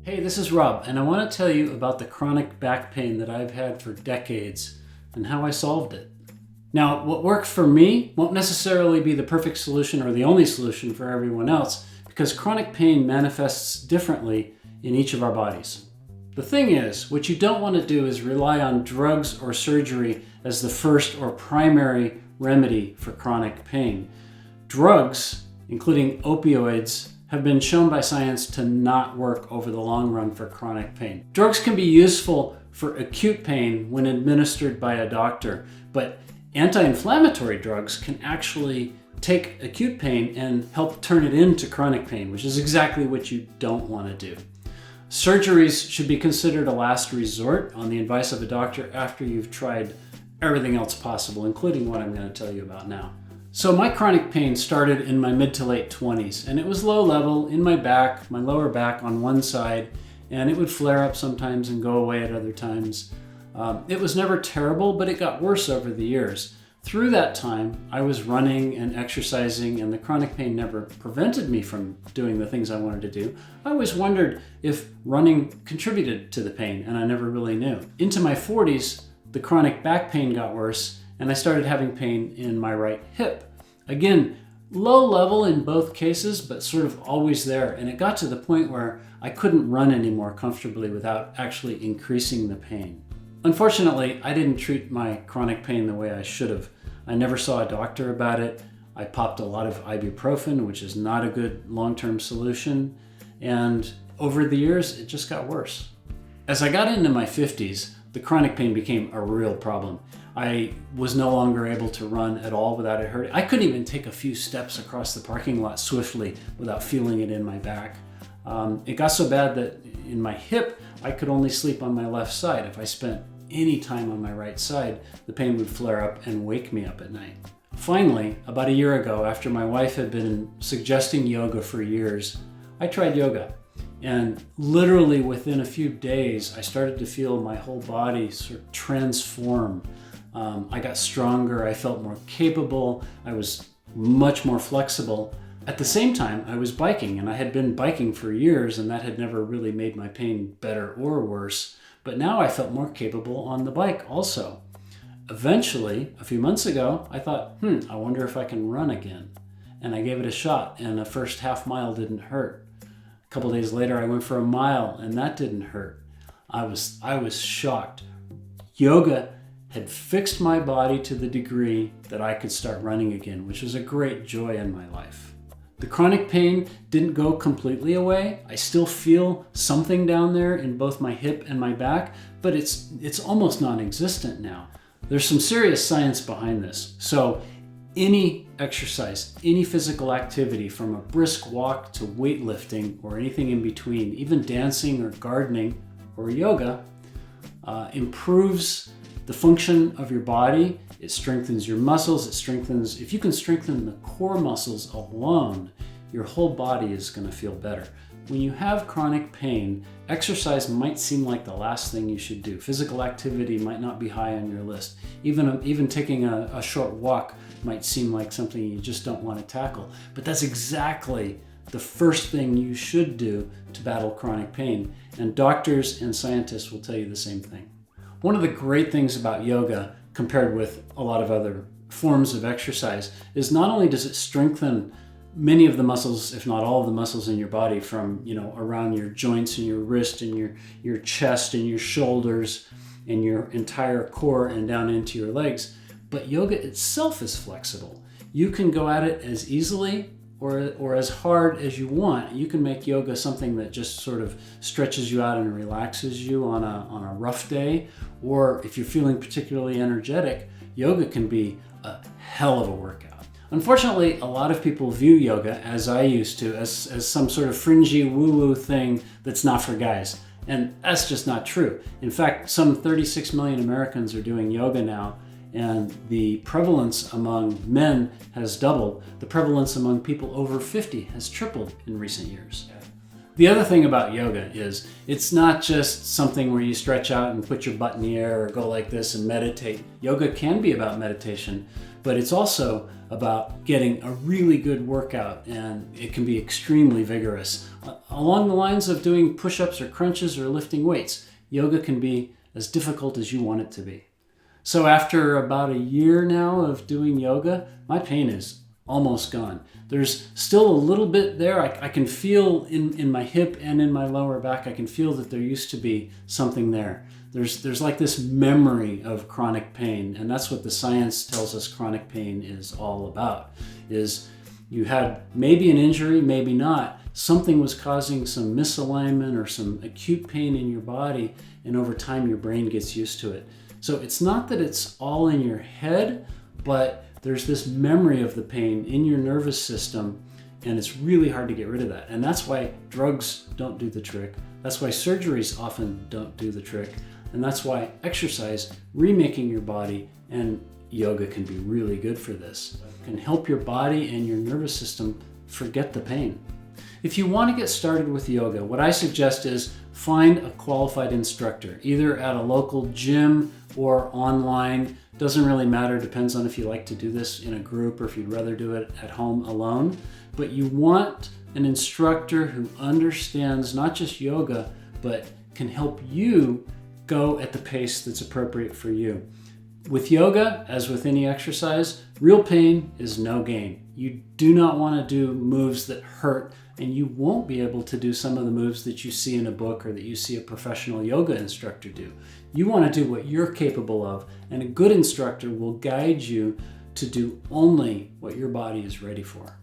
Hey, this is Rob, and I want to tell you about the chronic back pain that I've had for decades and how I solved it. Now, what worked for me won't necessarily be the perfect solution or the only solution for everyone else, because chronic pain manifests differently in each of our bodies. The thing is, what you don't want to do is rely on drugs or surgery as the first or primary remedy for chronic pain. Drugs, including opioids, have been shown by science to not work over the long run for chronic pain. Drugs can be useful for acute pain when administered by a doctor, but anti-inflammatory drugs can actually take acute pain and help turn it into chronic pain, which is exactly what you don't want to do. Surgeries should be considered a last resort on the advice of a doctor after you've tried everything else possible, including what I'm going to tell you about now. So my chronic pain started in my mid to late 20s, and it was low level in my back, my lower back on one side, and it would flare up sometimes and go away at other times. It was never terrible, but it got worse over the years. Through that time, I was running and exercising, and the chronic pain never prevented me from doing the things I wanted to do. I always wondered if running contributed to the pain, and I never really knew. Into my 40s, the chronic back pain got worse, and I started having pain in my right hip. Again, low level in both cases, but sort of always there. And it got to the point where I couldn't run anymore comfortably without actually increasing the pain. Unfortunately, I didn't treat my chronic pain the way I should have. I never saw a doctor about it. I popped a lot of ibuprofen, which is not a good long-term solution. And over the years, it just got worse. As I got into my 50s, the chronic pain became a real problem. I was no longer able to run at all without it hurting. I couldn't even take a few steps across the parking lot swiftly without feeling it in my back. It got so bad that in my hip, I could only sleep on my left side. If I spent any time on my right side, the pain would flare up and wake me up at night. Finally, about a year ago, after my wife had been suggesting yoga for years, I tried yoga. And literally within a few days, I started to feel my whole body sort of transform. I got stronger, I felt more capable, I was much more flexible. At the same time, I was biking, and I had been biking for years, and that had never really made my pain better or worse. But now I felt more capable on the bike also. Eventually, a few months ago, I thought, I wonder if I can run again. And I gave it a shot, and the first half mile didn't hurt. A couple days later, I went for a mile, and that didn't hurt. I was shocked. Yoga had fixed my body to the degree that I could start running again, which was a great joy in my life. The chronic pain didn't go completely away. I still feel something down there in both my hip and my back, but it's almost non-existent now. There's some serious science behind this. So any exercise, any physical activity, from a brisk walk to weightlifting or anything in between, even dancing or gardening or yoga, improves the function of your body. It strengthens your muscles. If you can strengthen the core muscles alone, your whole body is going to feel better. When you have chronic pain, exercise might seem like the last thing you should do. Physical activity might not be high on your list. Even taking a short walk might seem like something you just don't want to tackle. But that's exactly the first thing you should do to battle chronic pain. And doctors and scientists will tell you the same thing. One of the great things about yoga, compared with a lot of other forms of exercise, is not only does it strengthen many of the muscles, if not all of the muscles in your body, from around your joints and your wrist and your chest and your shoulders and your entire core and down into your legs, but yoga itself is flexible. You can go at it as easily or as hard as you want. You can make yoga something that just sort of stretches you out and relaxes you on a rough day. Or if you're feeling particularly energetic, yoga can be a hell of a workout. Unfortunately, a lot of people view yoga, as I used to, as some sort of fringy woo-woo thing that's not for guys. And that's just not true. In fact, some 36 million Americans are doing yoga now, and the prevalence among men has doubled. The prevalence among people over 50 has tripled in recent years. The other thing about yoga is it's not just something where you stretch out and put your butt in the air or go like this and meditate. Yoga can be about meditation, but it's also about getting a really good workout, and it can be extremely vigorous. Along the lines of doing push-ups or crunches or lifting weights, yoga can be as difficult as you want it to be. So after about a year now of doing yoga, my pain is almost gone. There's still a little bit there. I can feel in my hip and in my lower back, I can feel that there used to be something there. There's like this memory of chronic pain, and that's what the science tells us chronic pain is all about. Is you had maybe an injury, maybe not. Something was causing some misalignment or some acute pain in your body, and over time your brain gets used to it. So it's not that it's all in your head, but there's this memory of the pain in your nervous system, and it's really hard to get rid of that. And that's why drugs don't do the trick. That's why surgeries often don't do the trick. And that's why exercise, remaking your body, and yoga can be really good for this. It can help your body and your nervous system forget the pain. If you want to get started with yoga, what I suggest is find a qualified instructor, either at a local gym or online. Doesn't really matter, depends on if you like to do this in a group or if you'd rather do it at home alone. But you want an instructor who understands not just yoga, but can help you go at the pace that's appropriate for you. With yoga, as with any exercise, real pain is no gain. You do not want to do moves that hurt, and you won't be able to do some of the moves that you see in a book or that you see a professional yoga instructor do. You want to do what you're capable of, and a good instructor will guide you to do only what your body is ready for.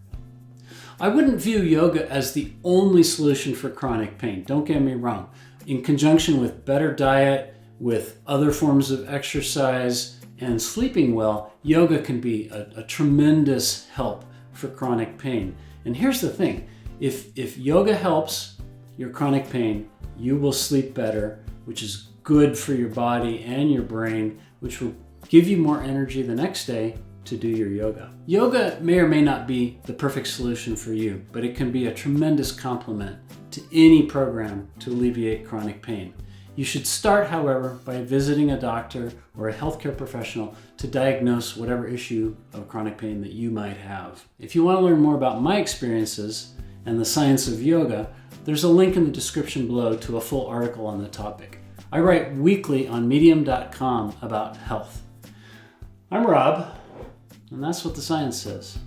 I wouldn't view yoga as the only solution for chronic pain. Don't get me wrong. In conjunction with better diet, with other forms of exercise, and sleeping well, yoga can be a tremendous help for chronic pain. And here's the thing, if yoga helps your chronic pain, you will sleep better, which is good for your body and your brain, which will give you more energy the next day to do your yoga. Yoga may or may not be the perfect solution for you, but it can be a tremendous complement to any program to alleviate chronic pain. You should start, however, by visiting a doctor or a healthcare professional to diagnose whatever issue of chronic pain that you might have. If you want to learn more about my experiences and the science of yoga, there's a link in the description below to a full article on the topic. I write weekly on medium.com about health. I'm Rob, and that's what the science says.